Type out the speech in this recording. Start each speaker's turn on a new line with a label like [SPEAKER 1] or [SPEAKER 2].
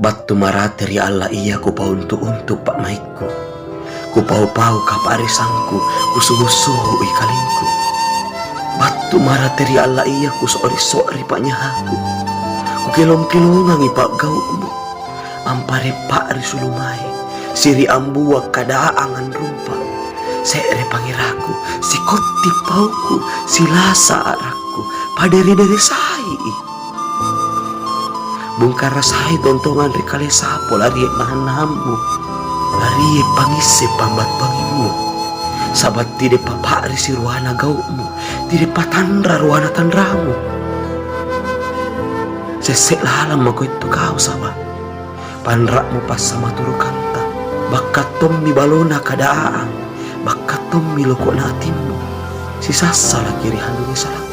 [SPEAKER 1] Battu marateri Allah iya ku pau untuk pak maikku. Ku pau kaparisanku, ku suhu ikalinku. Battu marateri Allah iya ku sori pak nyahaku. Ku kilong-kilongang pak gaukmu. Ampare pak risulumai, siri ambuak kadaangan rumpa. Seere pangiraku, si kotti pauku, si lasa araku, paderi-deri sai. Bungkara sai tontongan rikale sapo lari mahanammu, lari pangise pambat bangimu. Sabat tidak papari si ruana gaukmu, tidak patandra ruana tandramu. Sesek lalam aku itu kau sabat. Panrakmu pas sama turu kanta, bakat tommi balona kadaang, bakat tommi loko na atimmu. Si sasa lagi rihandungi salah.